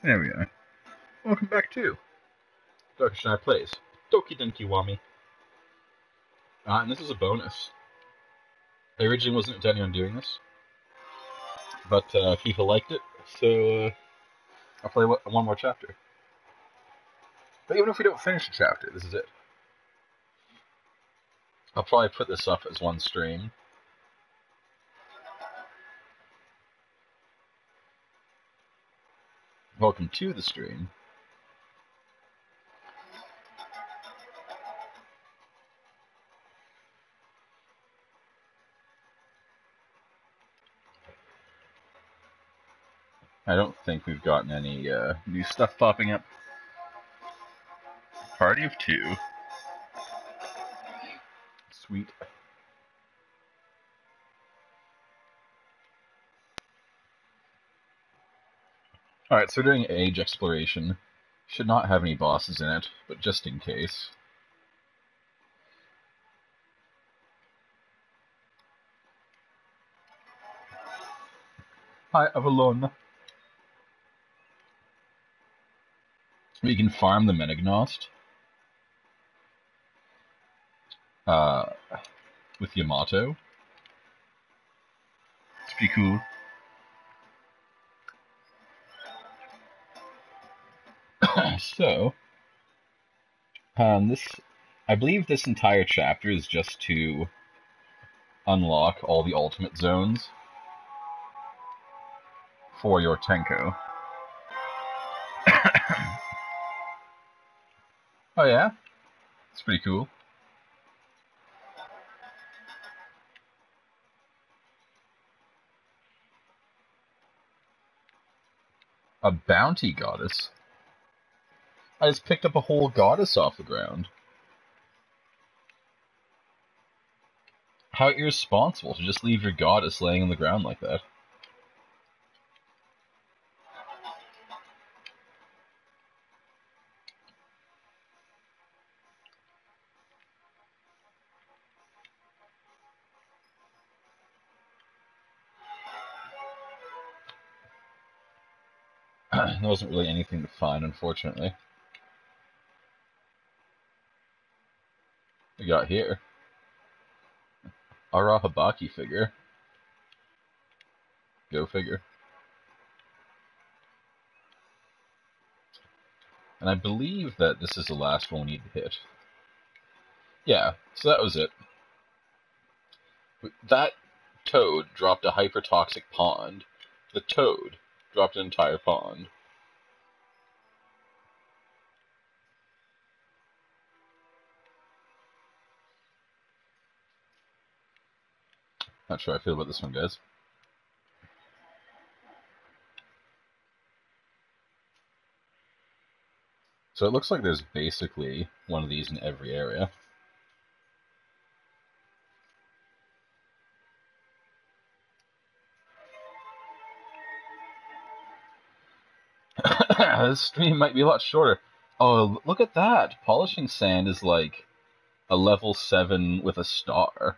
There we are. Welcome back to Dr. Schneider Plays Toukiden Kiwami. And this is a bonus. I originally wasn't intending on doing this, but people liked it, so I'll play one more chapter. But even if we don't finish the chapter, this is it. I'll probably put this up as one stream. Welcome to the stream. I don't think we've gotten any new stuff popping up. Party of 2. Sweet. Alright, so we're doing age exploration. Should not have any bosses in it, but just in case. Hi, Avalon. We can farm the Menagnost with Yamato. It's pretty cool. So, I believe this entire chapter is just to unlock all the ultimate zones for your Tenko. Oh yeah? It's pretty cool. A bounty goddess? I just picked up a whole goddess off the ground. How irresponsible to just leave your goddess laying on the ground like that. There wasn't really anything to find, unfortunately. We got here. Arahabaki figure. Go figure. And I believe that this is the last one we need to hit. Yeah, so that was it. That toad dropped a hypertoxic pond. The toad dropped an entire pond. Not sure how I feel about this one, guys. So it looks like there's basically one of these in every area. This stream might be a lot shorter. Oh, look at that! Polishing sand is like a level 7 with a star.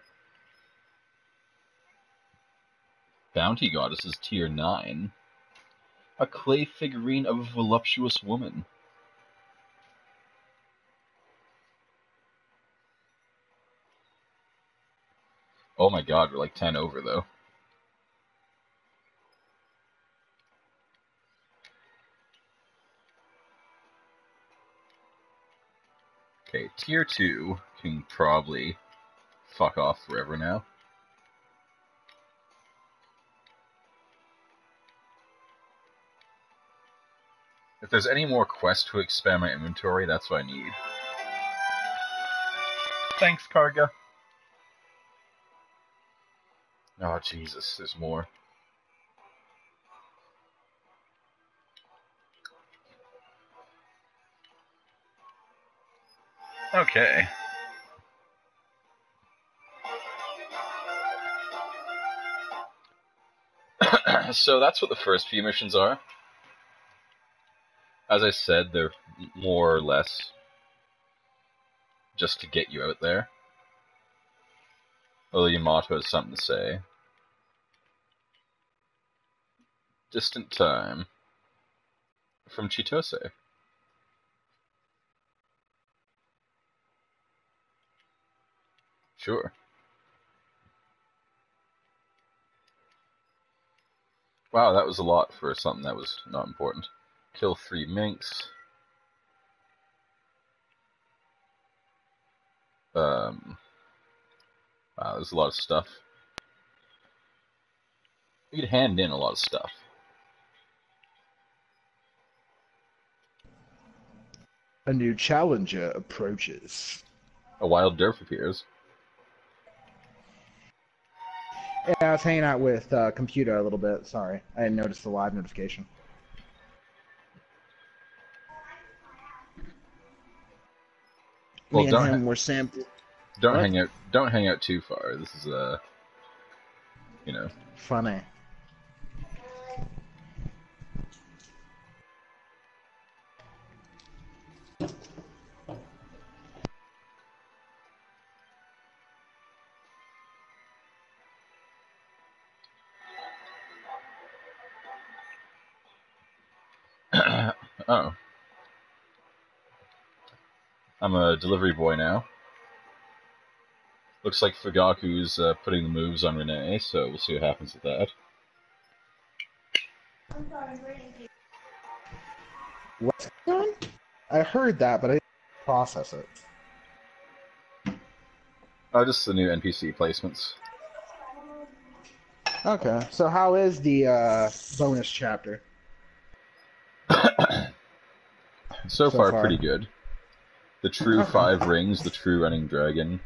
Bounty goddess is tier 9. A clay figurine of a voluptuous woman. Oh my god, we're like 10 over though. Okay, tier 2 can probably fuck off forever now. If there's any more quests to expand my inventory, that's what I need. Thanks, Karga. Oh, Jesus, there's more. Okay. So that's what the first few missions are. As I said, they're more or less just to get you out there. Well, Yamato has something to say. Distant time. From Chitose. Sure. Wow, that was a lot for something that was not important. Kill 3 minks. Wow, there's a lot of stuff. You could hand in a lot of stuff. A new challenger approaches. A wild derf appears. Yeah, I was hanging out with computer a little bit. Sorry, I didn't notice the live notification. Well, Me and him were sampled. Don't hang out. Don't hang out too far. This is you know. Funny. Oh. I'm a delivery boy now. Looks like Fugaku's putting the moves on Renee, so we'll see what happens with that. What's going on? I heard that, but I didn't process it. Oh, just the new NPC placements. Okay, so how is the bonus chapter? So far, pretty good. The true 5 rings, the true running dragon,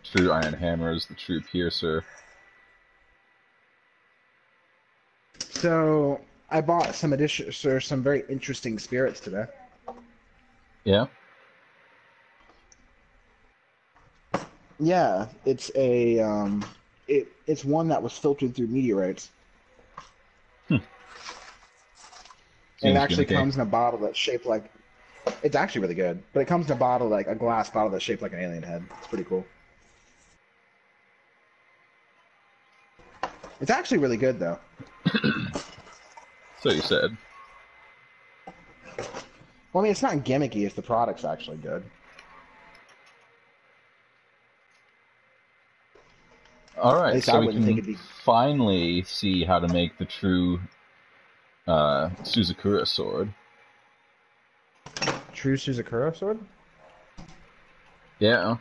true iron hammers, the true piercer. So I bought some some very interesting spirits today. Yeah. Yeah, it's a it's one that was filtered through meteorites. And it actually comes in a bottle that's shaped like. It's actually really good, but it comes in a bottle like a glass bottle that's shaped like an alien head. It's pretty cool. It's actually really good though. So you said. Well, I mean, it's not gimmicky if the product's actually good. Alright, so we can finally see how to make the true Suzukura sword. True Suzukura sword? Yeah.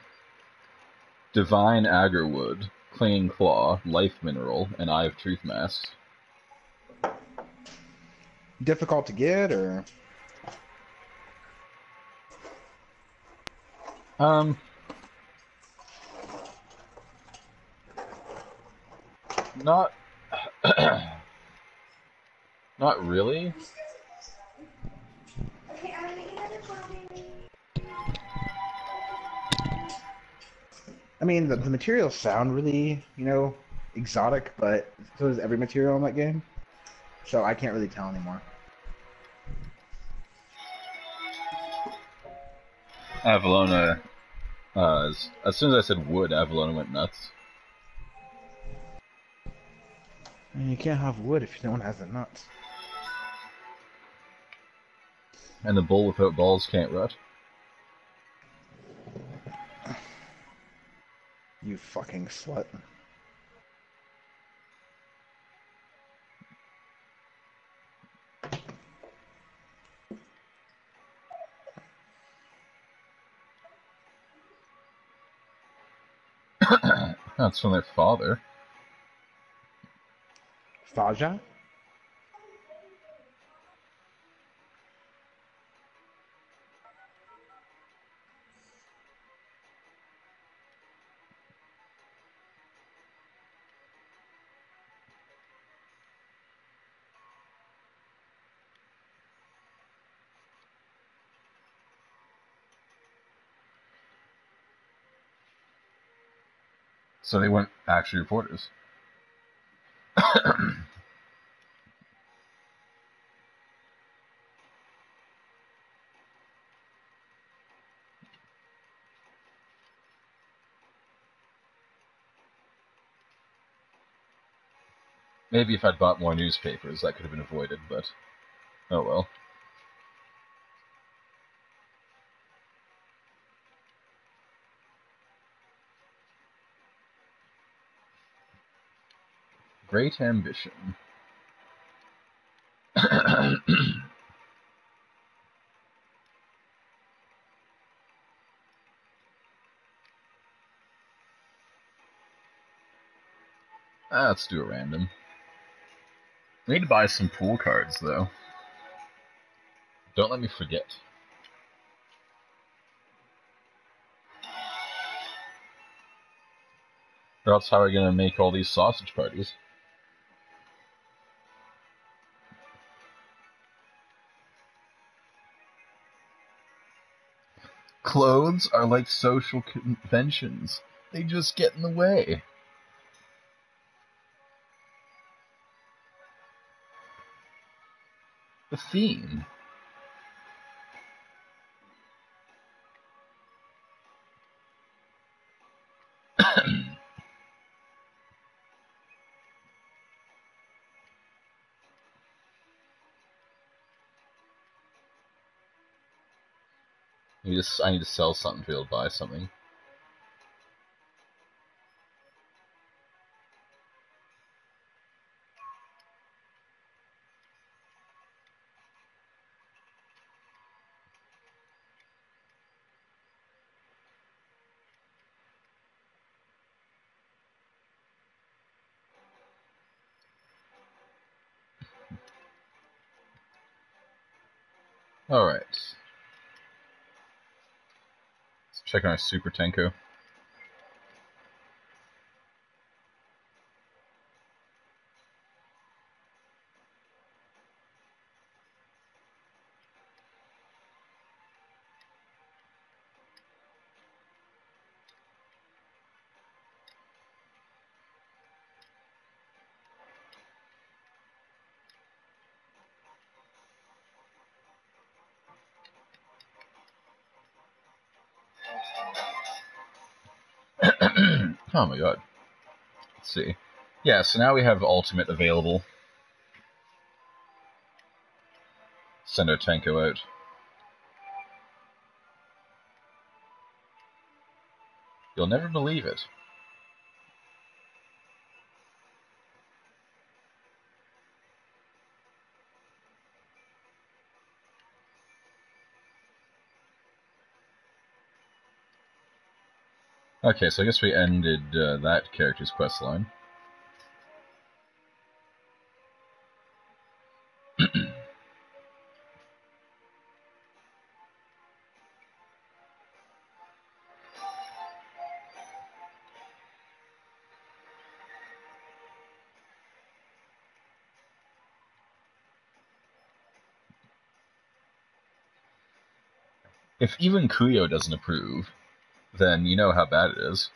Divine Agarwood, Clinging Claw, Life Mineral, and Eye of Truth Mask. Difficult to get, or? Not... not really. I mean, the materials sound really, exotic, but so does every material in that game. So I can't really tell anymore. Avalona, as soon as I said wood, Avalona went nuts. I mean, you can't have wood if no one has the nuts. And the bull without balls can't rut. You fucking slut. That's from their father. Faja? So they weren't actually reporters. Maybe if I'd bought more newspapers, that could have been avoided, but oh well. Great ambition. Let's do a random. We need to buy some pool cards, though. Don't let me forget. Or else how are we going to make all these sausage parties? Clothes are like social conventions. They just get in the way. The theme. I need to sell something to be able to buy something. Alright. Let's check on our Super Tenko. Oh my god. Let's see. Yeah, so now we have Ultimate available. Send our Tenko out. You'll never believe it. Okay, so I guess we ended that character's questline. If even Kuyo doesn't approve, then you know how bad it is.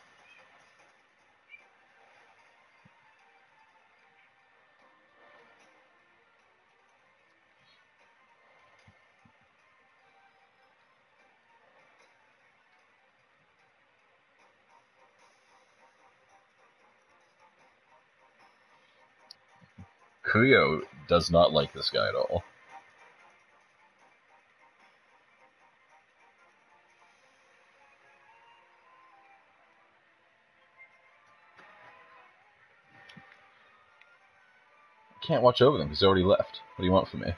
Kuyo does not like this guy at all. I can't watch over them because they already left. What do you want from me?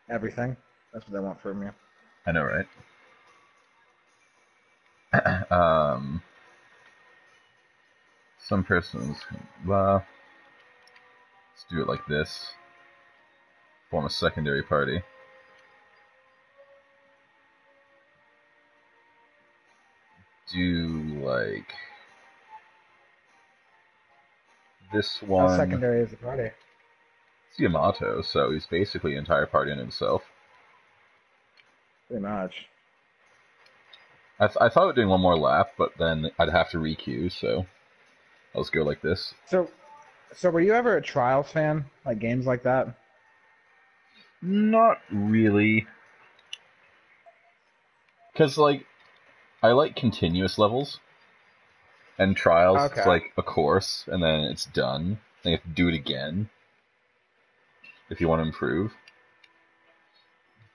Everything. That's what they want from you. I know, right? Some persons. Let's do it like this. Form a secondary party. Do like this one. How secondary is the party? It's Yamato, so he's basically an entire party in himself. Pretty much. I thought of doing one more lap, but then I'd have to re-queue, so let's go like this. So were you ever a Trials fan? Like games like that? Not really. Because, like, I like continuous levels. And trials, it's Okay. like a course, and then it's done. Then you have to do it again if you want to improve.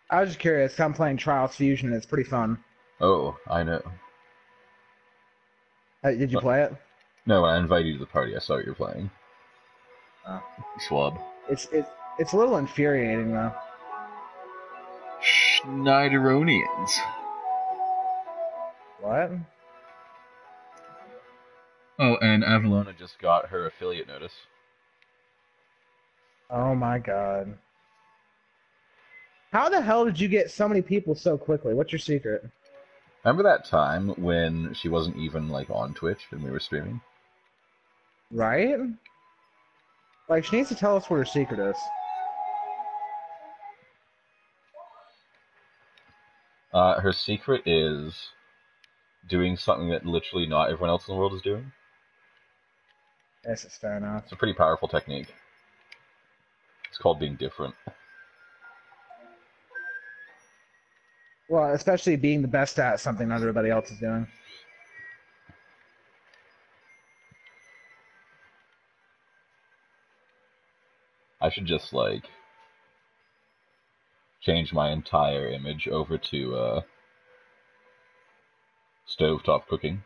I was just curious. I'm playing Trials Fusion. And it's pretty fun. Oh, I know. Did you play it? No, when I invited you to the party, I saw what you're playing. Oh. Schwab. It's a little infuriating though. Schneideronians. What? Oh, and Avalona just got her affiliate notice. Oh my god. How the hell did you get so many people so quickly? What's your secret? Remember that time when she wasn't even like on Twitch and we were streaming? Right? Like, she needs to tell us what her secret is. Her secret is doing something that literally not everyone else in the world is doing. Yes, it's fair enough. It's a pretty powerful technique. It's called being different. Well, especially being the best at something not everybody else is doing. I should just like change my entire image over to stovetop cooking.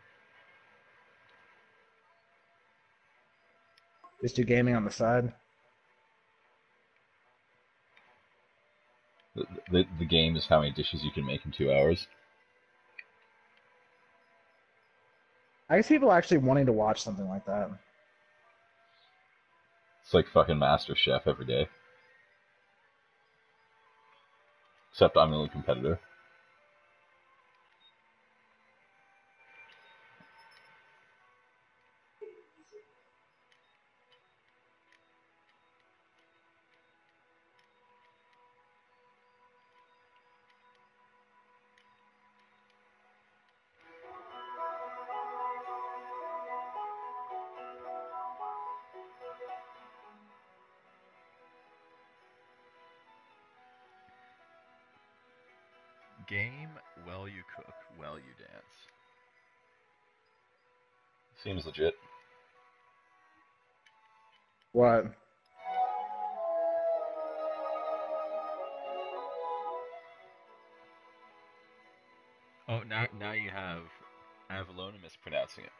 Just do gaming on the side. The game is how many dishes you can make in 2 hours. I guess people are actually wanting to watch something like that. It's like fucking Master Chef every day. Except I'm the only competitor. Game while you cook, while you dance. Seems legit. What? Oh, now you have Avalona mispronouncing it.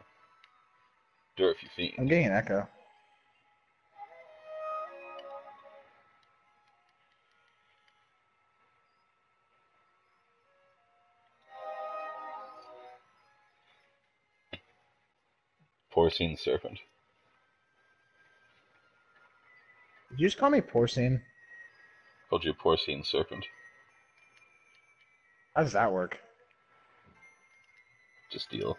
Durf, you fiend. I'm getting an echo. Porcine serpent. Did you just call me porcine? Called you porcine serpent. How does that work? Just deal.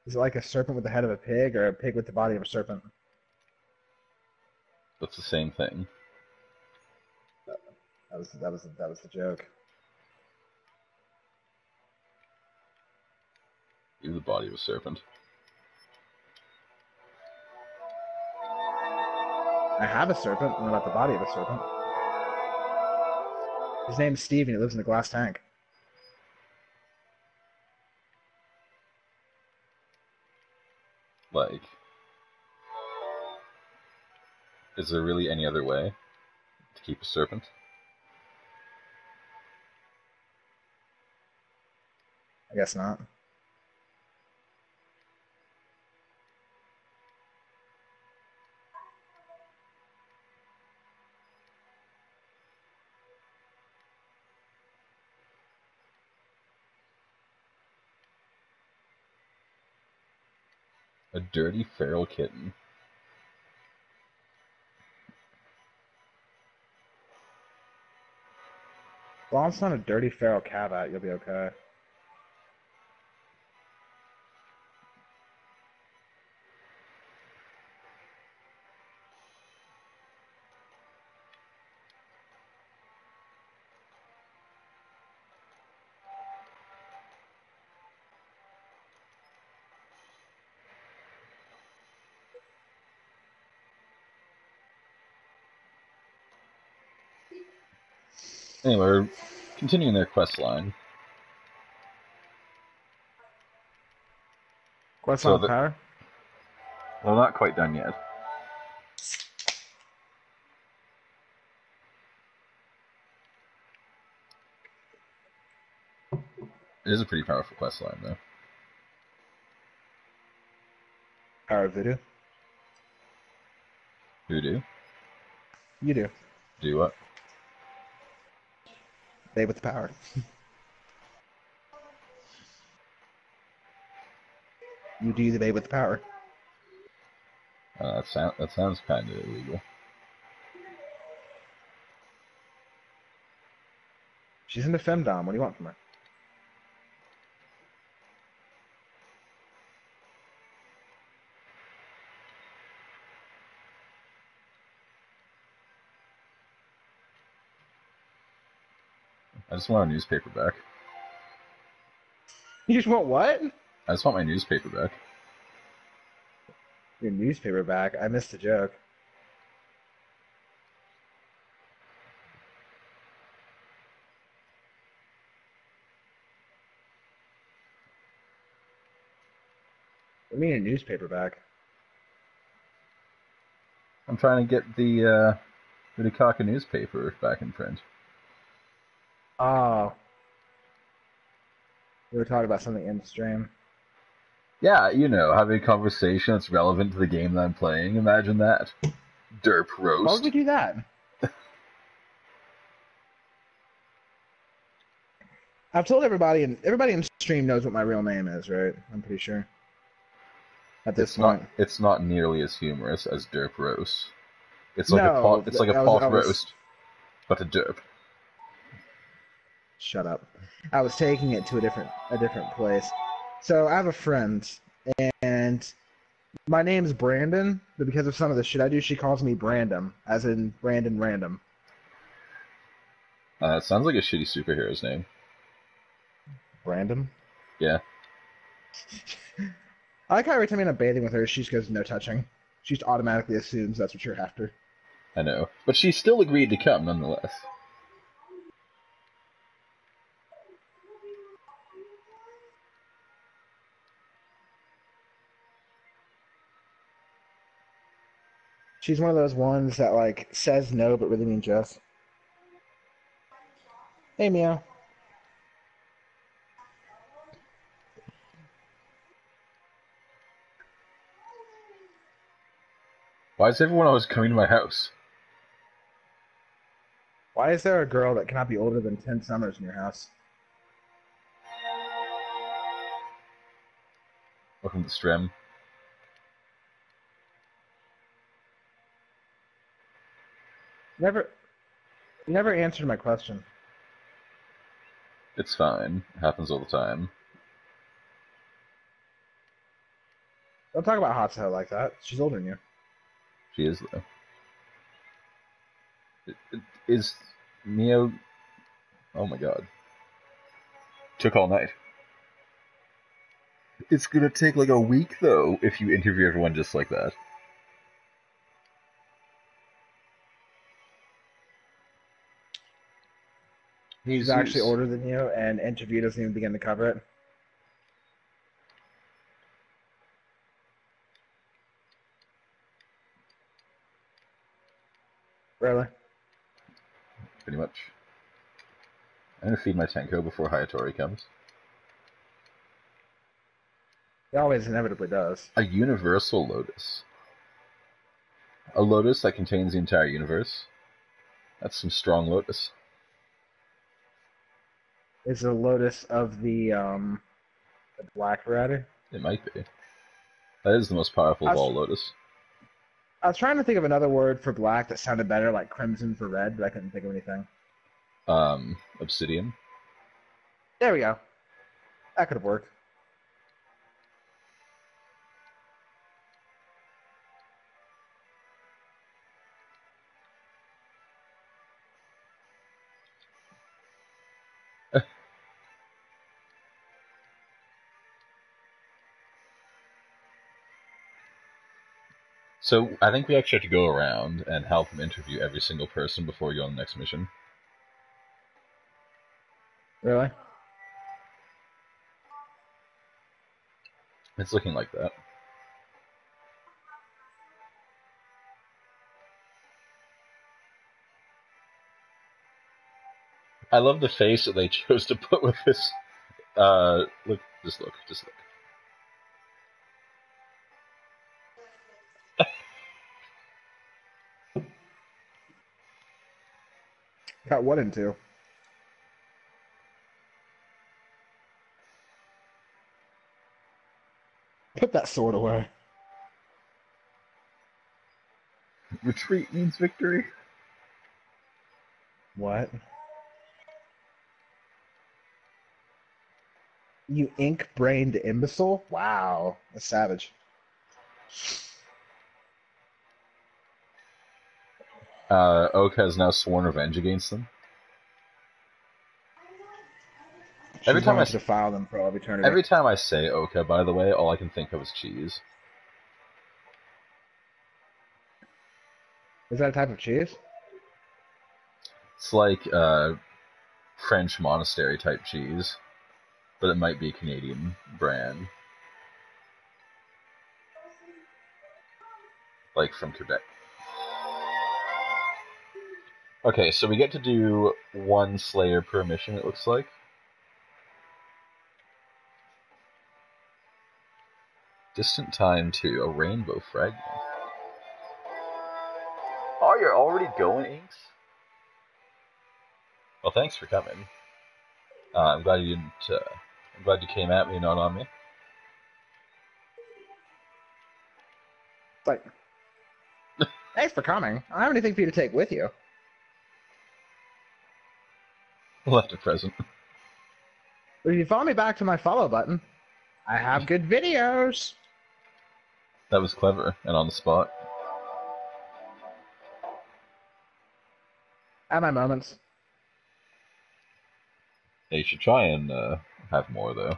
Is it like a serpent with the head of a pig, or a pig with the body of a serpent? That's the same thing. That was the joke. You're the body of a serpent. I have a serpent. What about the body of a serpent? His name's Steve, and he lives in a glass tank. Like, is there really any other way to keep a serpent? I guess not. A dirty feral kitten. As long as it's not a dirty feral cat, you'll be okay. Anyway, we're continuing their quest line. Quest So line with that, power? well, not quite done yet. It is a pretty powerful quest line, though. Power of voodoo? Who do? You do. Do what? They with the power. You do the babe with the power. That sounds kind of illegal. She's into femdom. What do you want from her? I just want a newspaper back. You just want what? I just want my newspaper back. Your newspaper back. I missed the joke. What do you mean a newspaper back? I'm trying to get the Ridikaka newspaper back in print. Oh. We were talking about something in the stream. Yeah, having a conversation that's relevant to the game that I'm playing. Imagine that. Derp roast. Why would we do that? I've told everybody, and everybody in the stream knows what my real name is, right? I'm pretty sure. At this point. It's not nearly as humorous as derp roast. It's like no, it's like a I pot was, roast, but a derp. Shut up. I was taking it to a different place. So I have a friend, and my name's Brandon, but because of some of the shit I do, she calls me Brandom, as in Brandon Random. It sounds like a shitty superhero's name. Brandon? Yeah. I like how every time I'm bathing with her, she just goes, no touching. She just automatically assumes that's what you're after. I know. But she still agreed to come, nonetheless. She's one of those ones that, like, says no but really means yes. Hey, Meow. Why is everyone always coming to my house? Why is there a girl that cannot be older than 10 summers in your house? Welcome to Strem. You never answered my question. It's fine. It happens all the time. Don't talk about Hatsuho like that. She's older than you. She is, though. Is Mio... Oh my god. Took all night. It's gonna take like a week, though, if you interview everyone just like that. She's actually older than you, and interview doesn't even begin to cover it. Really? Pretty much. I'm gonna feed my Tenko before Hayatori comes. He always inevitably does. A universal lotus. A lotus that contains the entire universe. That's some strong lotus. Is the lotus of the black variety? It might be. That is the most powerful of all lotus. I was trying to think of another word for black that sounded better, like crimson for red, but I couldn't think of anything. Obsidian. There we go. That could have worked. So I think we actually have to go around and help them interview every single person before we go on the next mission. Really? It's looking like that. I love the face that they chose to put with this. Look, just look. Got what into? Put that sword away. Retreat means victory. What? You ink-brained imbecile? Wow, a savage. Oak has now sworn revenge against them. She's going to defile them for all of eternity. Every time I say Oka, by the way, all I can think of is cheese. Is that a type of cheese? It's like French monastery type cheese, but it might be a Canadian brand. Like from Quebec. Okay, so we get to do one Slayer per mission, it looks like. Distant Time 2, a rainbow fragment. Oh, you're already going, Inks? Well, thanks for coming. I'm glad you didn't. I'm glad you came at me, not on me. Like, thanks for coming. I don't have anything for you to take with you. Left a present. But if you follow me back to my follow button, I have good videos. That was clever and on the spot. I have my moments. Yeah, you should try and have more, though.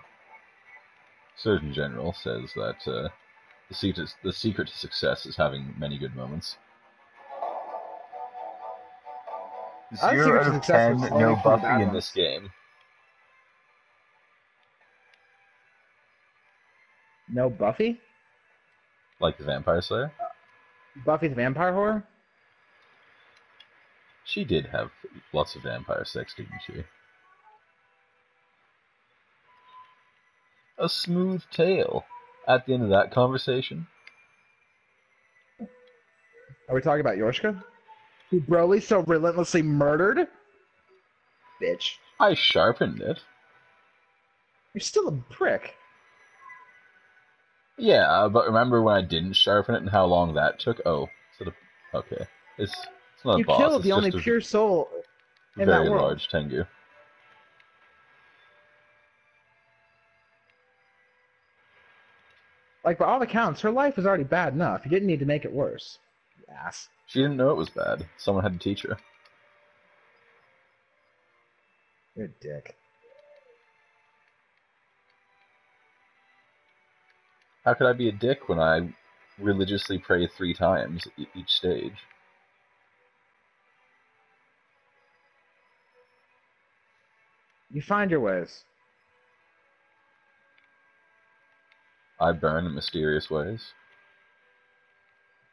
Surgeon General says that the secret to success is having many good moments. 0 out of 10, no Buffy in this game. No Buffy? Like the Vampire Slayer? Buffy the Vampire Whore? She did have lots of vampire sex, didn't she? A smooth tale at the end of that conversation. Are we talking about Yorshka? Who Broly so relentlessly murdered? Bitch. I sharpened it. You're still a prick. Yeah, but remember when I didn't sharpen it and how long that took? Oh, okay. It's not a boss. You killed it's the only pure soul in that world. Very large Tengu. Like, by all accounts, her life was already bad enough. You didn't need to make it worse. You ass. She didn't know it was bad. Someone had to teach her. You're a dick. How could I be a dick when I religiously pray 3 times each stage? You find your ways. I burn in mysterious ways.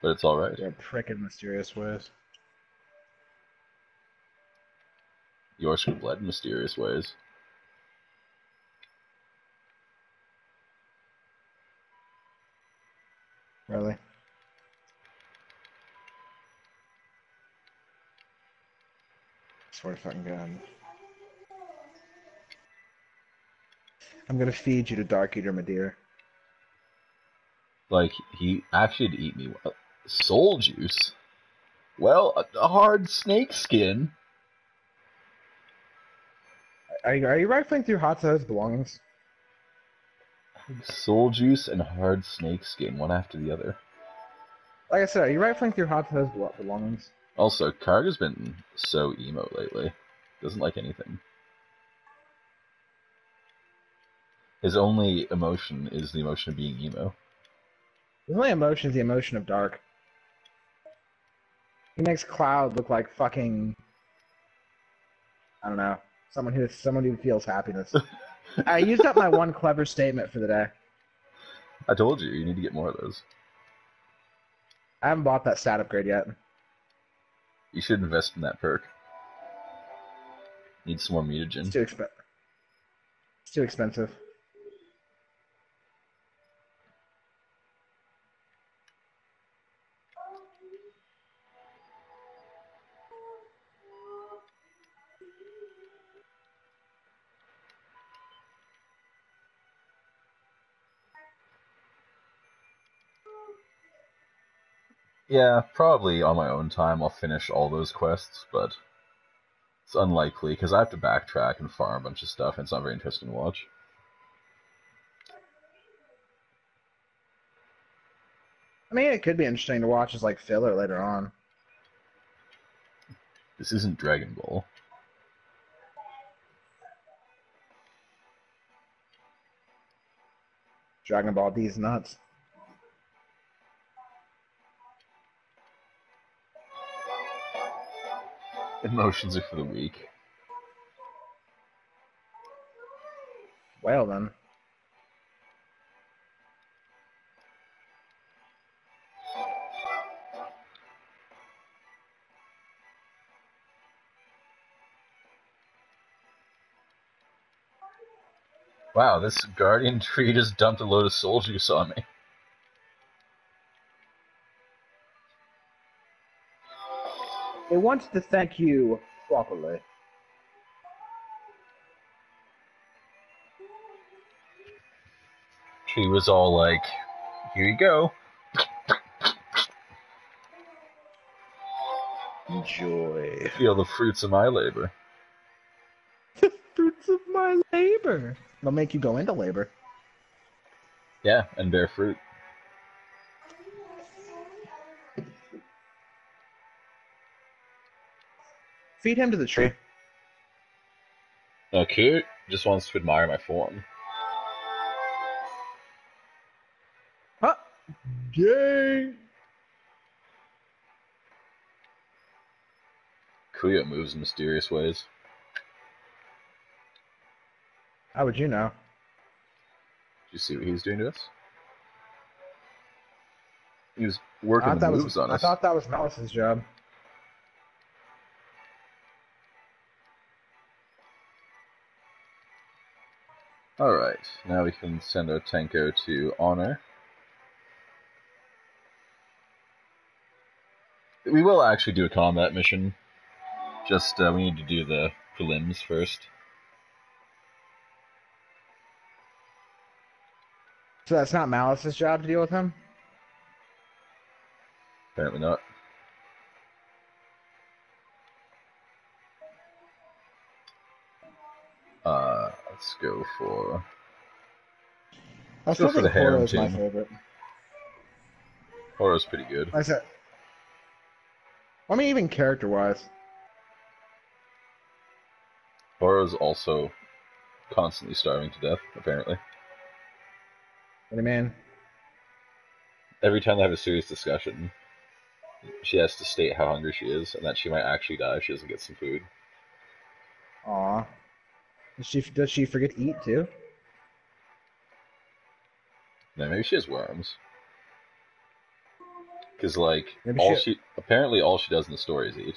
But it's alright. You're a prick in mysterious ways. Yorshka bled in mysterious ways. Really? I swear to fucking God. I'm gonna feed you to Dark Eater Madeira. Like, he actually had to eat me. Soul juice? Well, a hard snake skin. Are you rifling through Hatsu's belongings? Soul juice and hard snake skin, one after the other. Like I said, are you rifling through Hatsu's belongings? Also, Karga's been so emo lately. Doesn't like anything. His only emotion is the emotion of being emo. His only emotion is the emotion of dark. He makes Cloud look like fucking... I don't know. Someone who feels happiness. I used up my one clever statement for the day. I told you need to get more of those. I haven't bought that stat upgrade yet. You should invest in that perk. Need some more mutagen. It's too expensive. Yeah, probably on my own time I'll finish all those quests, but it's unlikely because I have to backtrack and farm a bunch of stuff, and it's not very interesting to watch. I mean, it could be interesting to watch as like filler later on. This isn't Dragon Ball. Dragon Ball D's nuts. Emotions are for the weak. Well then. Wow, this guardian tree just dumped a load of soul juice on me. It wants to thank you properly. Tree was all like, here you go. Enjoy. Feel the fruits of my labor. The fruits of my labor. It'll make you go into labor. Yeah, and bear fruit. Feed him to the tree. Okay, just wants to admire my form. Huh? Yay! Kuya moves in mysterious ways. How would you know? Did you see what he was doing to us? He was working the moves on us. I thought that was Malice's job. Alright, now we can send our Tenko to Honor. We will actually do a combat mission. Just, we need to do the prelims first. So that's not Malice's job to deal with him? Apparently not. Let's go for... I still think Horo is my favorite. Horo's pretty good. I said... I mean, even character-wise. Horo's also constantly starving to death, apparently. What do you mean? Every time they have a serious discussion, she has to state how hungry she is, and that she might actually die if she doesn't get some food. Aw. Does she forget to eat, too? No, maybe she has worms. Because, like, apparently all she does in the story is eat.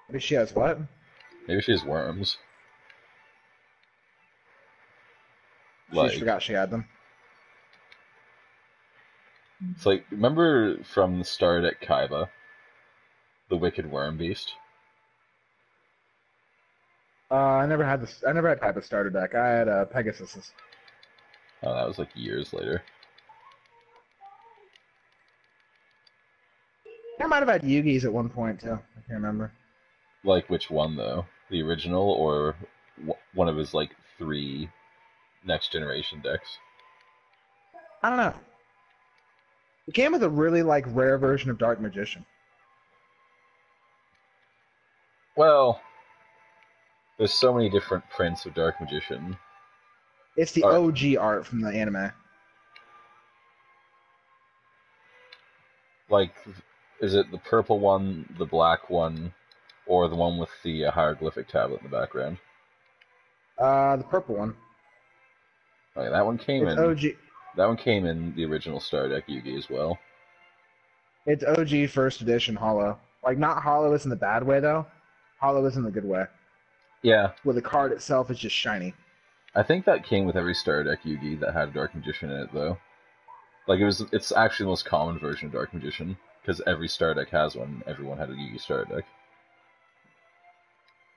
Maybe she has what? Maybe she has worms. She just forgot she had them. It's like, remember from the start at Kaiba, the wicked worm beast? I never had Kaiba starter deck. I had Pegasus. Oh, that was like years later. I might have had Yugi's at one point too. I can't remember. Like which one though? The original or one of his like 3 next generation decks? I don't know. It came with a really like rare version of Dark Magician. Well, there's so many different prints of Dark Magician. It's the OG art from the anime. Like, is it the purple one, the black one, or the one with the hieroglyphic tablet in the background? The purple one. Okay, that one came It's in. OG. That one came in the original Star Deck Yugi as well. It's OG first edition Hollow. Like, not Hollow is in the bad way, though. Hollow is in the good way. Yeah. Where the card itself is just shiny. I think that came with every Star Deck Yugi that had a Dark Magician in it, though. Like, it's actually the most common version of Dark Magician, because every Star Deck has one, everyone had a Yugi Star Deck.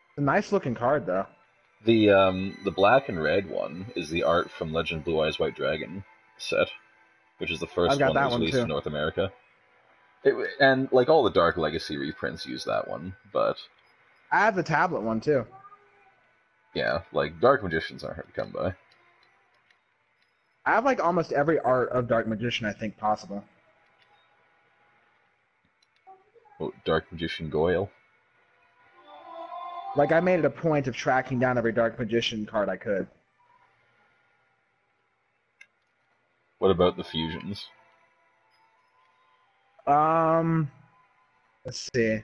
It's a nice looking card, though. The black and red one is the art from Legend Blue Eyes White Dragon set, which is the first one that was released in North America. And like all the Dark Legacy reprints use that one, but I have the tablet one too. Yeah, like Dark Magicians aren't hard to come by. I have like almost every art of Dark Magician I think possible. Oh, Dark Magician Goyle. Like I made it a point of tracking down every Dark Magician card I could. What about the fusions? Let's see.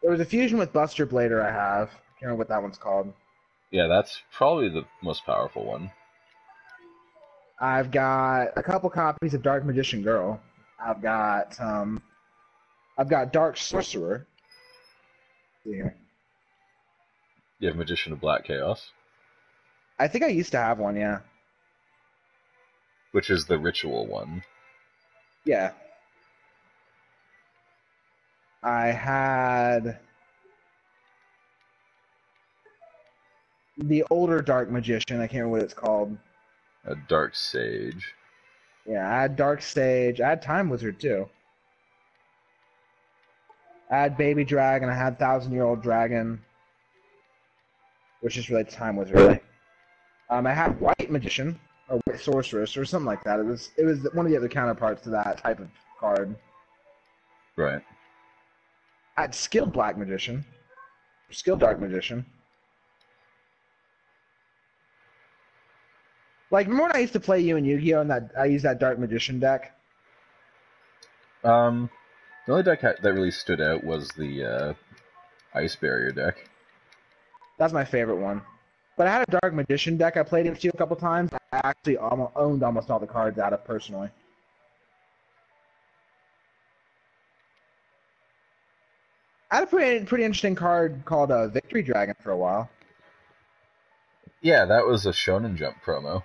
There was a fusion with Buster Blader I have. I can't remember what that one's called. Yeah, that's probably the most powerful one. I've got a couple copies of Dark Magician Girl. I've got Dark Sorcerer. Let's see here. You have Magician of Black Chaos. I think I used to have one, yeah. Which is the ritual one. Yeah. I had the older Dark Magician. I can't remember what it's called. A Dark Sage. Yeah, I had Dark Sage. I had Time Wizard, too. I had Baby Dragon. I had 1,000-Year-Old Dragon. Which is related to Time Wizard, really. I had White Magician, or White Sorceress, or something like that. It was one of the other counterparts to that type of card. Right. I had Skilled Black Magician. Skilled Dark Magician. Like, remember when I used to play you in Yu-Gi-Oh! And that I used that Dark Magician deck? The only deck that really stood out was the Ice Barrier deck. That's my favorite one. But I had a Dark Magician deck I played against you a couple times. I actually owned almost all the cards out of personally. I had a pretty interesting card called Victory Dragon for a while. Yeah, that was a Shonen Jump promo.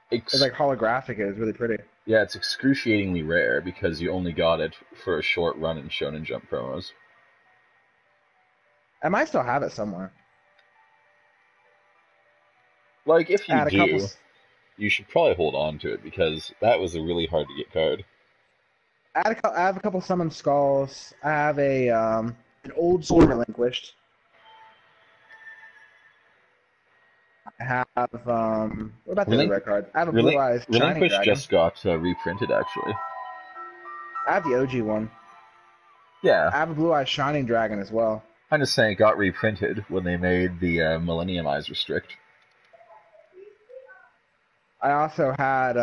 It's like holographic. It was really pretty. Yeah, it's excruciatingly rare because you only got it for a short run in Shonen Jump promos. I might still have it somewhere. Like, if you do, you should probably hold on to it because that was a really hard to get card. I have a couple Summon Skulls. I have an Old Soul Relinquished. I have what about the other red card? I have a Blue Eyes Shining Relinquished Dragon. just got reprinted actually. I have the OG one. Yeah. I have a Blue Eyes Shining Dragon as well. I'm just saying it got reprinted when they made the Millennium Eyes Restrict. I also had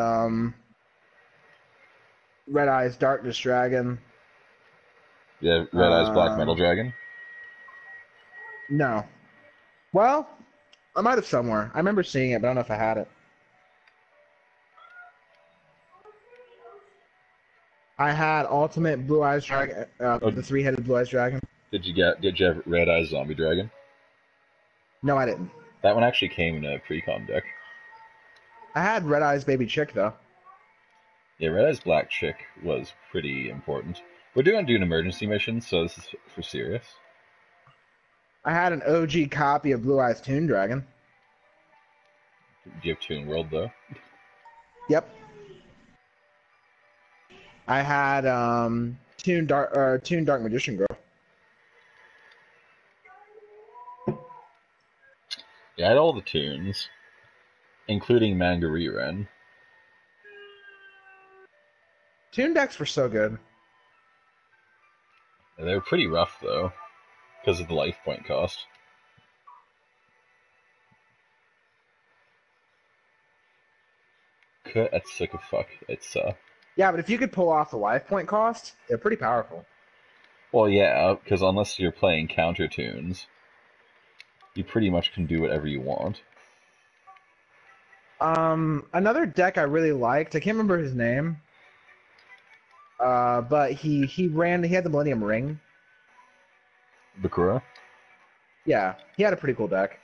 Red Eyes Darkness Dragon. Yeah, Red Eyes Black Metal Dragon? No. Well, I might have somewhere. I remember seeing it, but I don't know if I had it. I had Ultimate Blue Eyes Dragon, the three-headed Blue Eyes Dragon. Did you have Red Eyes Zombie Dragon? No, I didn't. That one actually came in a pre-con deck. I had Red Eyes Baby Chick, though. Yeah, Red Eyes Black Chick was pretty important. We're doing an emergency mission, so this is for serious. I had an OG copy of Blue Eyes Toon Dragon. Do you have Toon World, though? Yep. I had Toon Dark Magician Girl. Yeah, I had all the tunes, including Manga Rerun. Toon decks were so good. Yeah, they were pretty rough, though, because of the life point cost. That's sick of fuck. It's, Yeah, but if you could pull off the life point cost, they're pretty powerful. Well, yeah, because unless you're playing counter tunes, you pretty much can do whatever you want. Another deck I really liked. I can't remember his name. But he had the Millennium Ring. Bakura? Yeah, he had a pretty cool deck.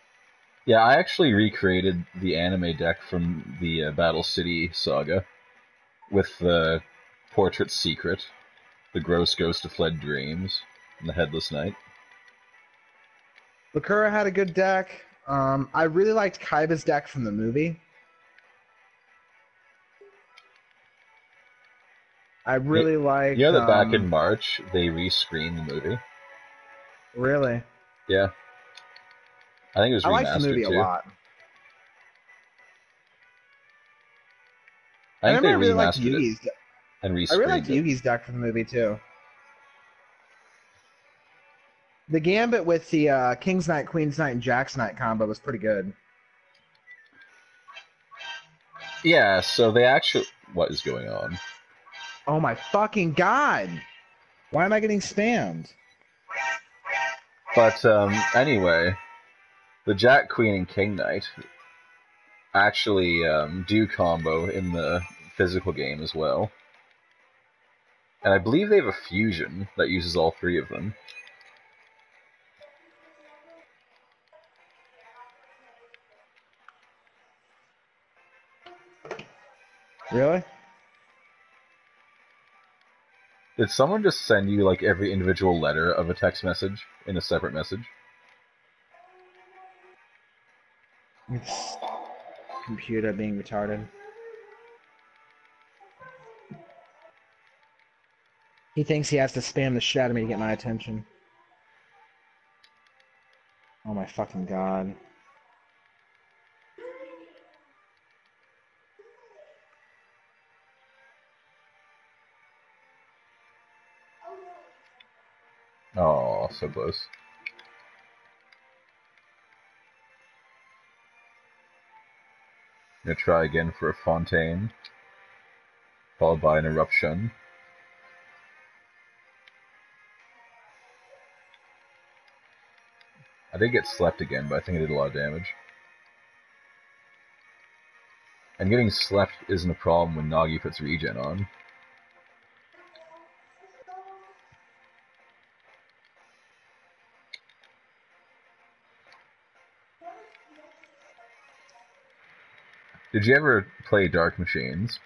Yeah, I actually recreated the anime deck from the Battle City saga with the Portrait Secret, the Gross Ghost of Fled Dreams, and the Headless Knight. Bakura had a good deck. I really liked Kaiba's deck from the movie. I really liked. That back in March they rescreened the movie. Really? Yeah, I think it was I liked the movie remastered a too. lot. I think they really liked remastered it Yugi's. and I really liked rescreened it. Yugi's deck from the movie too. The Gambit with the King's Knight, Queen's Knight, and Jack's Knight combo was pretty good. Yeah, so they actually... What is going on? Oh my fucking god! Why am I getting spammed? But anyway, the Jack, Queen, and King Knight actually do combo in the physical game as well. And I believe they have a fusion that uses all three of them. Really? Did someone just send you like every individual letter of a text message in a separate message? It's computer being retarded. He thinks he has to spam the shit out of me to get my attention. Oh my fucking god. Oh, so close. I'm gonna try again for a Fontaine, followed by an Eruption. I did get slept again, but I think I did a lot of damage. And getting slept isn't a problem when Nagi puts regen on. Did you ever play Dark Machines?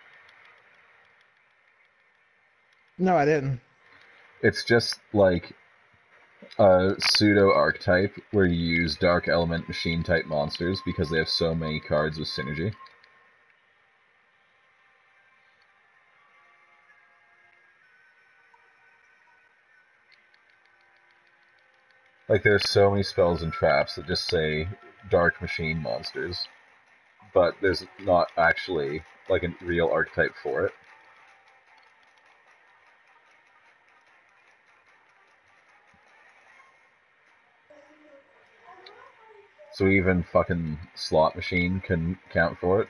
No, I didn't. It's just like a pseudo archetype where you use Dark Element Machine type monsters because they have so many cards with synergy. Like there's so many spells and traps that just say Dark Machine monsters, but there's not actually like a real archetype for it. So even fucking Slot Machine can count for it,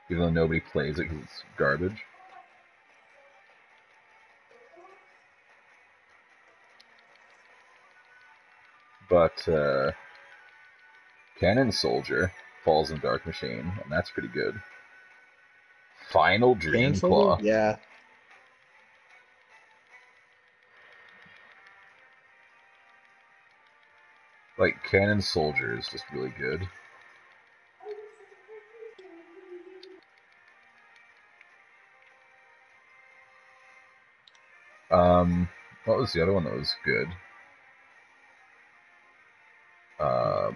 even though nobody plays it because it's garbage. But Cannon Soldier falls in Dark Machine, and that's pretty good. Final Dream Claw. Yeah. Like, Cannon Soldier is just really good. What was the other one that was good? It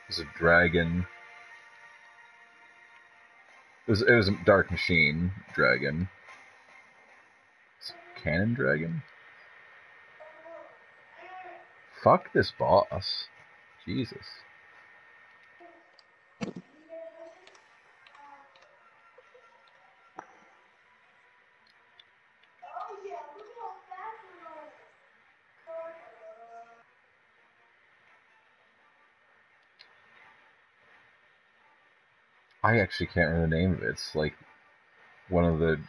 was a dragon. It was a Dark Machine dragon. Cannon Dragon? Fuck this boss. Jesus. I actually can't remember the name of it. It's like one of the...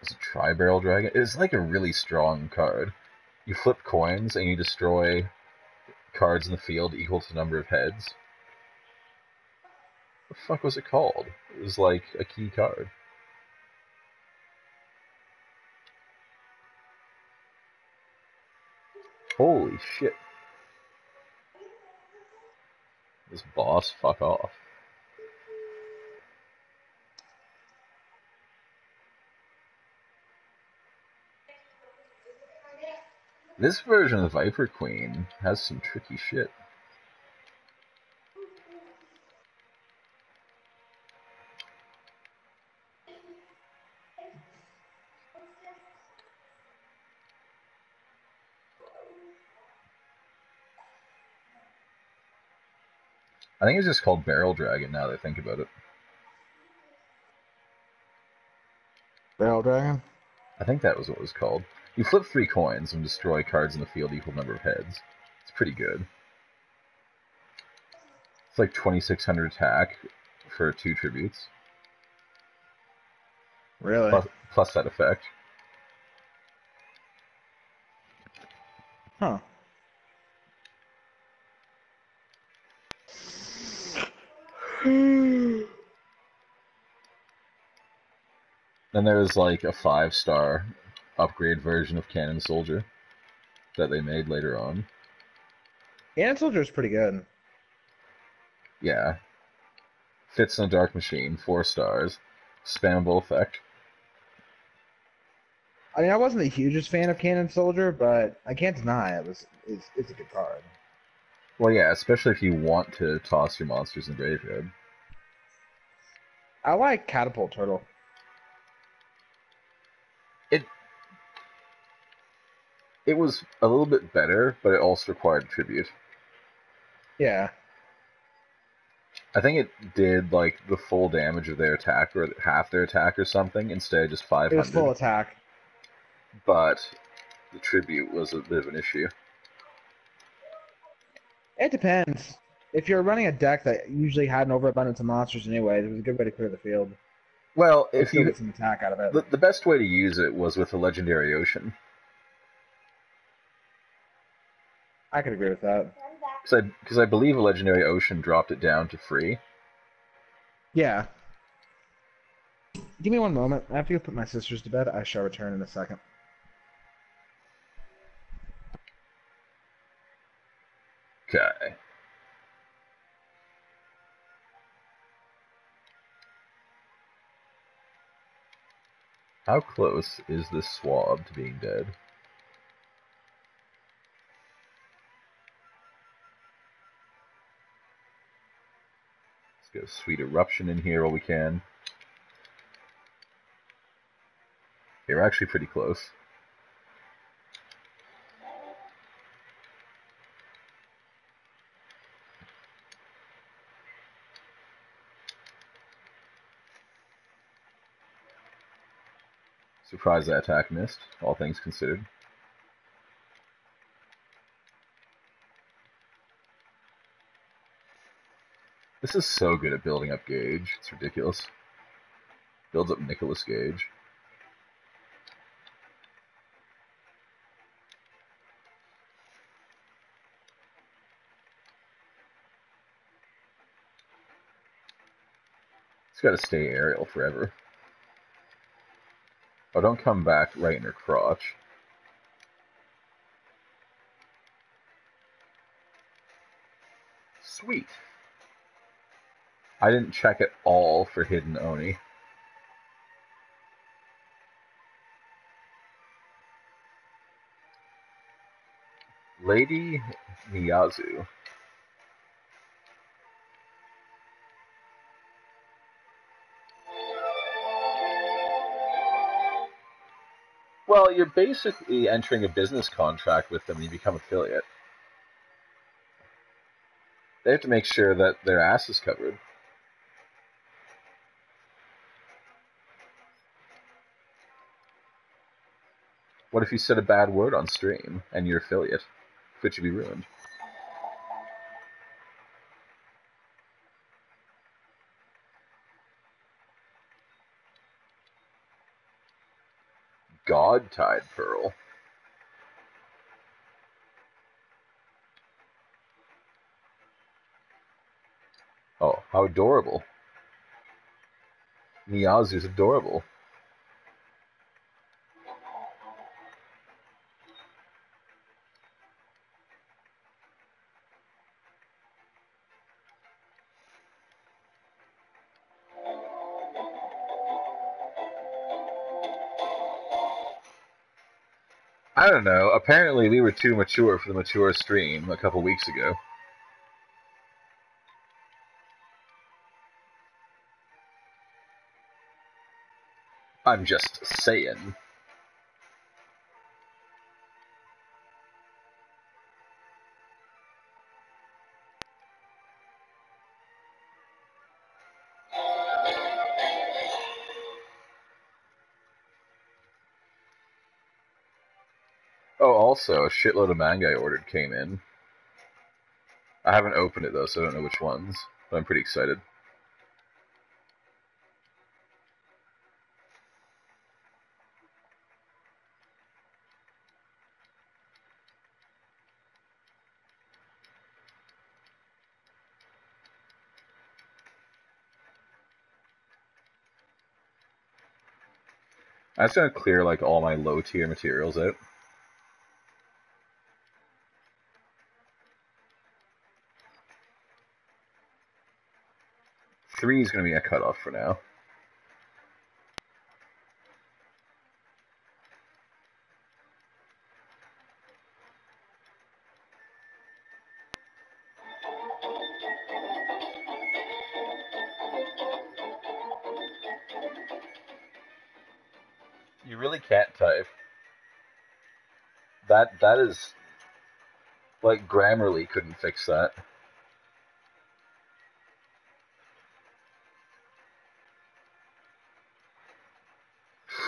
It's a Tri-Barrel Dragon. It's like a really strong card. You flip coins and you destroy cards in the field equal to the number of heads. the fuck was it called? It was like a key card. Holy shit. This boss, fuck off. This version of Viper Queen has some tricky shit. I think it's just called Barrel Dragon now that I think about it. Barrel Dragon? I think that was what it was called. You flip 3 coins and destroy cards in the field equal number of heads. It's pretty good. It's like 2600 attack for 2 tributes. Really? Plus that effect. Huh. Then there's like a 5-star upgrade version of Cannon Soldier that they made later on. Cannon Soldier is pretty good. Yeah. Fits in a Dark Machine, 4 stars. Spammable effect. I mean, I wasn't the hugest fan of Cannon Soldier, but I can't deny it's a good card. Well, yeah, especially if you want to toss your monsters in the graveyard. I like Catapult Turtle. It was a little bit better, but it also required tribute. Yeah. I think it did like the full damage of their attack or half their attack or something instead of just 500. It was full attack. But the tribute was a bit of an issue. It depends. If you're running a deck that usually had an overabundance of monsters anyway, it was a good way to clear the field. Well, if you get some attack out of it. The best way to use it was with a Legendary Ocean. I could agree with that. Because I believe a Legendary Ocean dropped it down to free. Yeah. Give me one moment. I have to go put my sisters to bed. I shall return in a second. Okay. How close is this swab to being dead? Let's get a Sweet Eruption in here while we can. Okay, we're actually pretty close. Surprised that attack missed, all things considered. This is so good at building up Gage, it's ridiculous. Builds up Nicholas Gage. It's gotta stay aerial forever. Oh, don't come back right in her crotch. Sweet. I didn't check at all for Hidden Oni. Lady Miyazu. Well, you're basically entering a business contract with them and you become affiliate. They have to make sure that their ass is covered. What if you said a bad word on stream and you're affiliate? Could you be ruined? God-Tide Pearl. Oh, how adorable. Miyazu's adorable. I don't know. Apparently, we were too mature for the mature stream a couple weeks ago. I'm just saying. Oh, also, a shitload of manga I ordered came in. I haven't opened it, though, so I don't know which ones, but I'm pretty excited. I'm just gonna clear, like, all my low-tier materials out. Three is gonna be a cutoff for now. You really can't type. That is... Like, Grammarly couldn't fix that.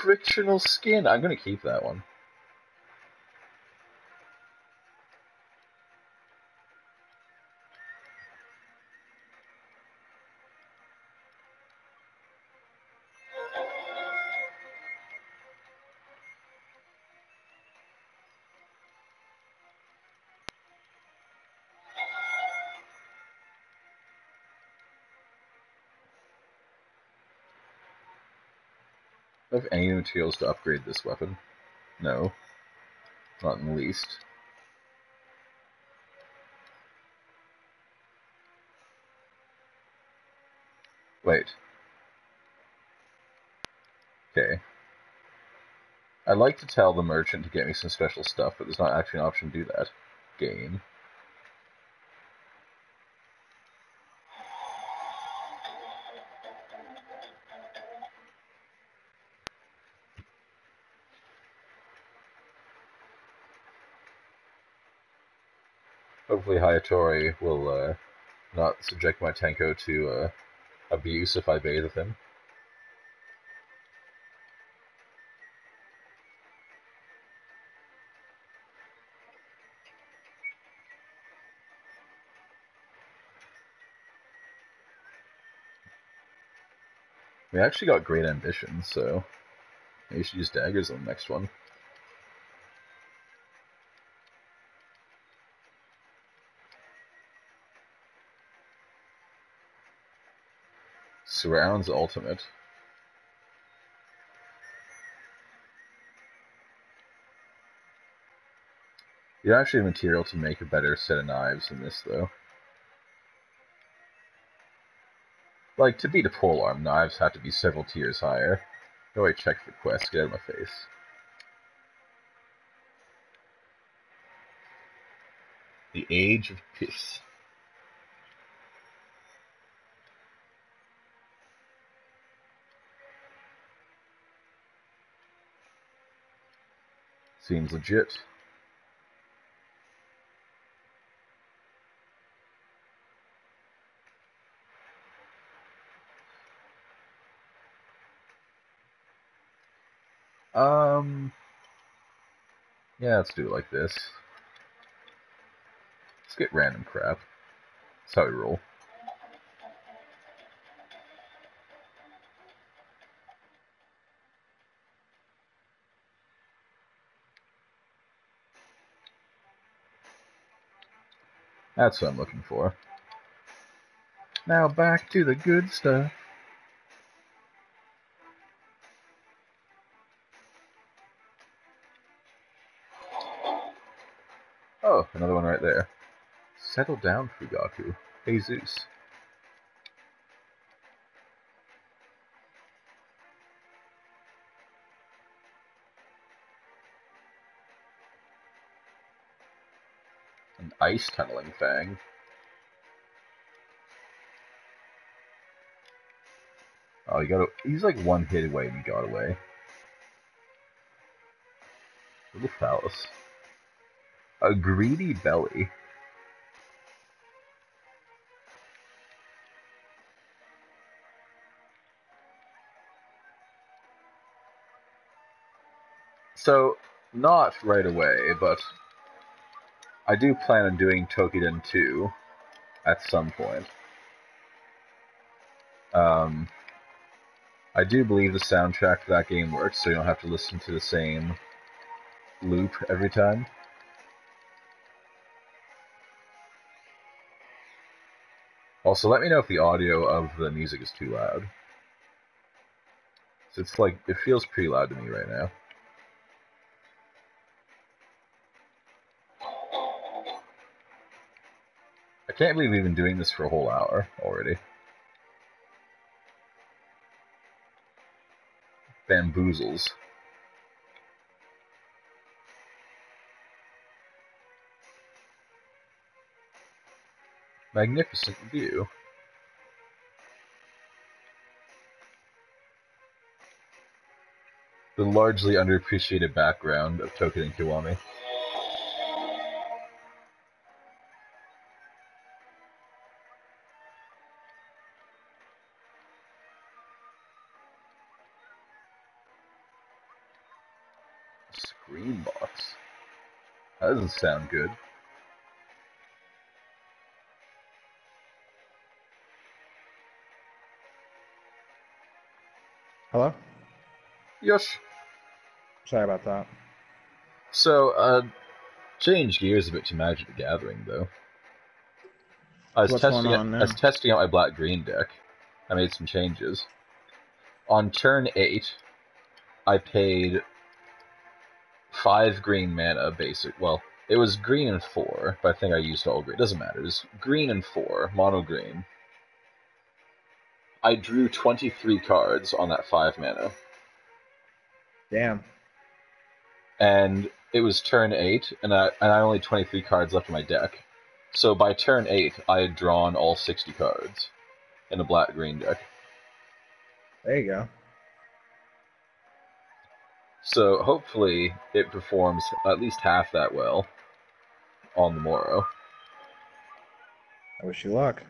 Frictional skin. I'm gonna keep that one. Do I have any materials to upgrade this weapon? No. Not in the least. Wait. Okay. I'd like to tell the merchant to get me some special stuff, but there's not actually an option to do that. Game. Hopefully Hayatori will not subject my Tenko to abuse if I bathe with him. We actually got great ambition, so maybe you should use daggers on the next one. Surrounds ultimate. You actually have material to make a better set of knives than this, though. Like, to beat a polearm, knives have to be several tiers higher. Go away, check for quests. Get out of my face. The Age of Piss. Seems legit. Yeah, let's do it like this. Let's get random crap. That's how we roll. That's what I'm looking for. Now back to the good stuff. another one right there. Settle down, Fugaku. Hey, Zeus. An ice tunneling thing. Oh, he's like one hit away and he got away. Little phallus. A greedy belly. So, not right away, but I do plan on doing Toukiden 2 at some point. I do believe the soundtrack for that game works, so you don't have to listen to the same loop every time. Also, let me know if the audio of the music is too loud. So it's like, it feels pretty loud to me right now. I can't believe we've been doing this for a whole hour already. Bamboozles. Magnificent view. The largely underappreciated background of Toukiden Kiwami. Screen box. That doesn't sound good. Hello? Yes. Sorry about that. So, change gears a bit to Magic the Gathering, though. I was What's going on now? testing out my black-green deck. I made some changes. On turn 8, I paid 5 green mana, basic. Well, it was green and 4, but I think I used all green. It doesn't matter. It was green and 4, mono green. I drew 23 cards on that 5 mana. Damn. And it was turn 8, and I only had 23 cards left in my deck. So by turn 8, I had drawn all 60 cards in a black-green deck. There you go. So hopefully it performs at least half that well on the morrow. I wish you luck.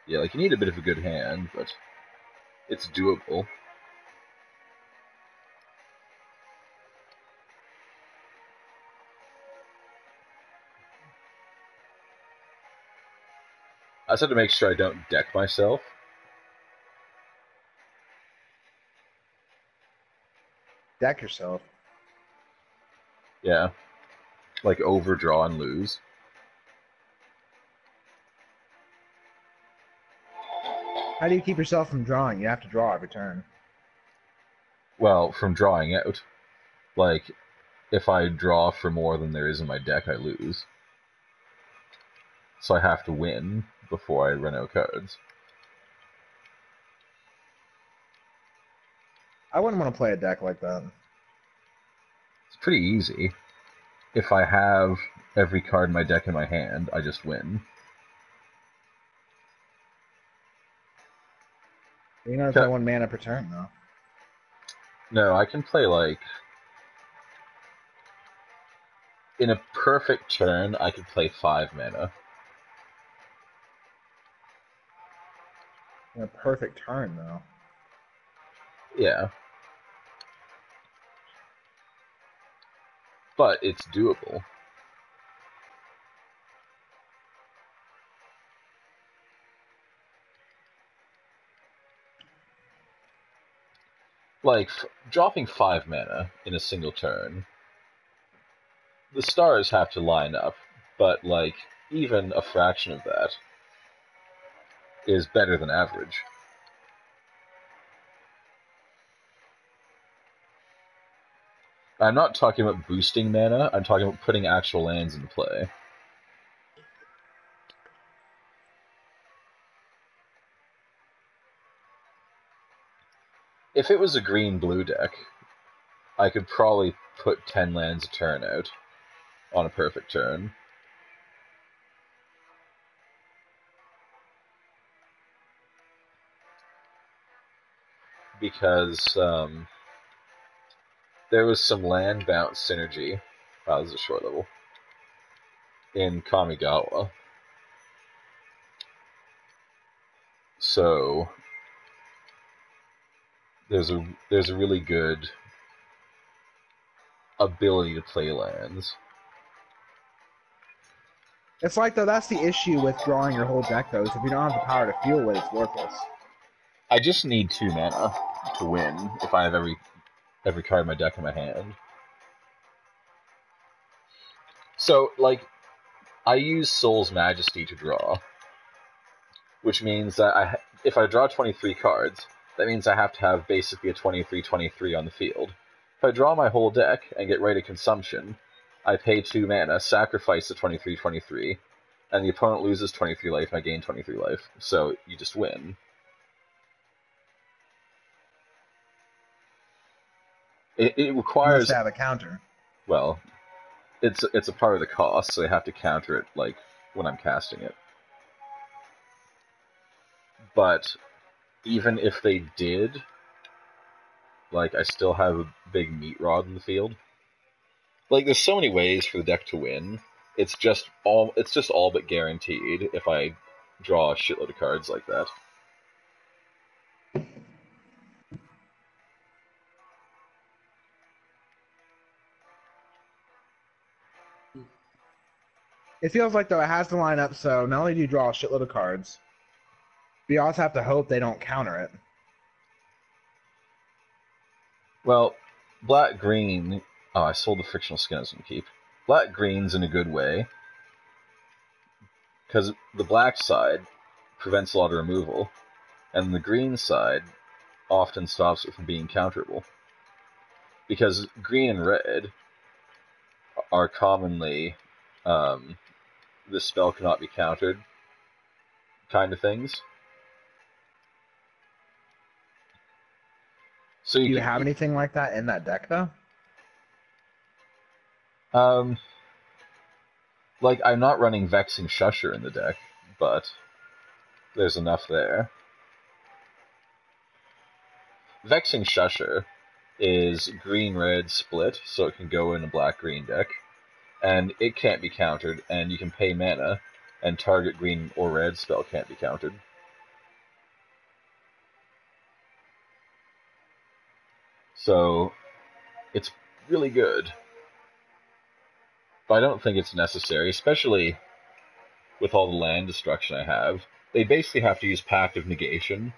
Yeah, like you need a bit of a good hand, but it's doable. I just have to make sure I don't deck myself. Deck yourself. Yeah. Like overdraw and lose. How do you keep yourself from drawing? You have to draw every turn. Well, from drawing out. Like, if I draw for more than there is in my deck, I lose. So I have to win before I run out of cards. I wouldn't want to play a deck like that. It's pretty easy. If I have every card in my deck in my hand, I just win. You know, it's only 1 mana per turn, though. No, I can play, like... In a perfect turn, I could play 5 mana. In a perfect turn, though. Yeah. But it's doable. Like, dropping 5 mana in a single turn, the stars have to line up, but, like, even a fraction of that is better than average. I'm not talking about boosting mana, I'm talking about putting actual lands into play. If it was a green-blue deck, I could probably put 10 lands a turn out on a perfect turn. Because there was some land bounce synergy. Wow, this is a short level. In Kamigawa. So there's a really good ability to play lands. It's like, though, that's the issue with drawing your whole deck, though, is if you don't have the power to fuel it, it's worthless. I just need 2 mana to win if I have every card in my deck in my hand. So, like, I use Soul's Majesty to draw, which means that if I draw 23 cards, that means I have to have basically a 23-23 on the field. If I draw my whole deck and get ready to consumption, I pay 2 mana, sacrifice the 23-23, and the opponent loses 23 life and I gain 23 life. So you just win. It requires... Unless they have a counter. Well, it's a part of the cost, so they have to counter it, like, when I'm casting it. But even if they did, like, I still have a big meat rod in the field. Like, there's so many ways for the deck to win. It's just all but guaranteed if I draw a shitload of cards like that. It feels like, though, it has to line up so not only do you draw a shitload of cards, but you also have to hope they don't counter it. Well, black-green... Oh, I sold the frictional skin I was going to keep. Black-green's in a good way, because the black side prevents a lot of removal, and the green side often stops it from being counterable. Because green and red are commonly this spell cannot be countered kind of things. So do you have anything like that in that deck, though? Like, I'm not running Vexing Shusher in the deck, but there's enough there. Vexing Shusher is green-red split, so it can go in a black-green deck, and it can't be countered, and you can pay mana, and target green or red spell can't be countered. So, it's really good. But I don't think it's necessary, especially with all the land destruction I have. They basically have to use Pact of Negation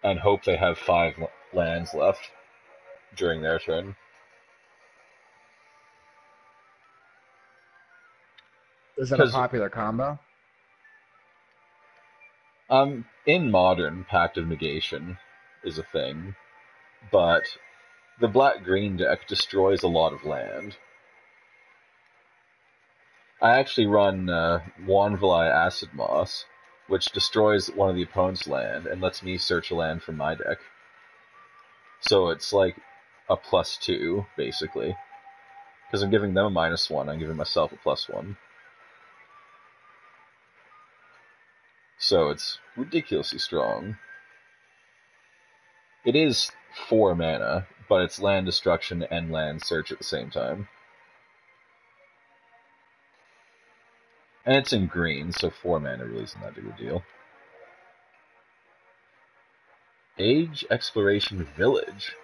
and hope they have 5 lands left during their turn. Is that a popular combo? In Modern, Pact of Negation is a thing, but the black-green deck destroys a lot of land. I actually run Wanvilai Acid Moss, which destroys one of the opponent's land and lets me search a land from my deck. So it's like a +2, basically. Because I'm giving them a -1, I'm giving myself a +1. So it's ridiculously strong. It is 4 mana, but it's land destruction and land search at the same time. And it's in green, so 4 mana really isn't that big of a deal. Age Exploration Village.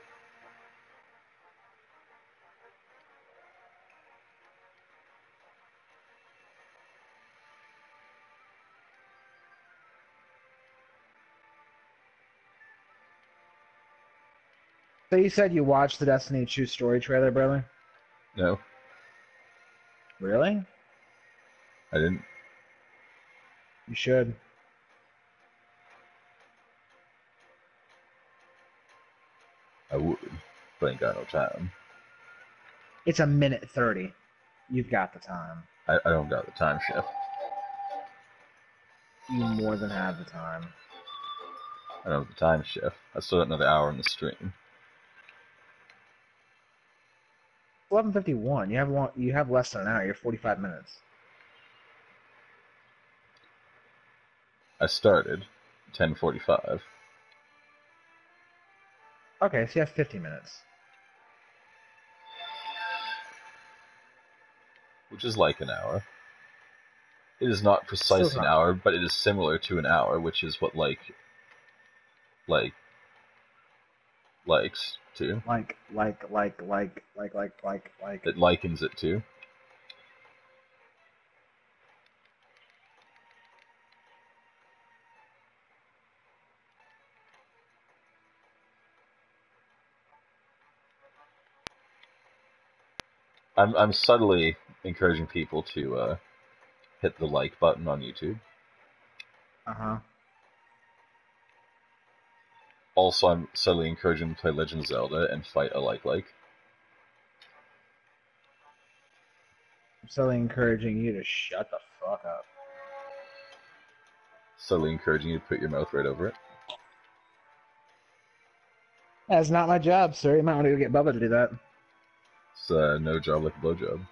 So you said you watched the Destiny 2 story trailer, brother? No. Really? I didn't. You should. I would, but I ain't got no time. It's a minute 30. You've got the time. I don't got the time, Chef. You more than have the time. I don't have the time, Chef. I still got another hour in the stream. 11:51. You have less than an hour. You're 45 minutes. I started 10:45. Okay, so you have 50 minutes. Which is like an hour. It is not precise an hour, but it is similar to an hour, which is what likes to. Like. It likens it to. I'm subtly encouraging people to hit the like button on YouTube. Uh-huh. Also, I'm subtly encouraging them to play Legend of Zelda and fight a like. I'm subtly encouraging you to shut the fuck up. Subtly encouraging you to put your mouth right over it. That's not my job, sir. You might want to go get Bubba to do that. It's no job like a blowjob.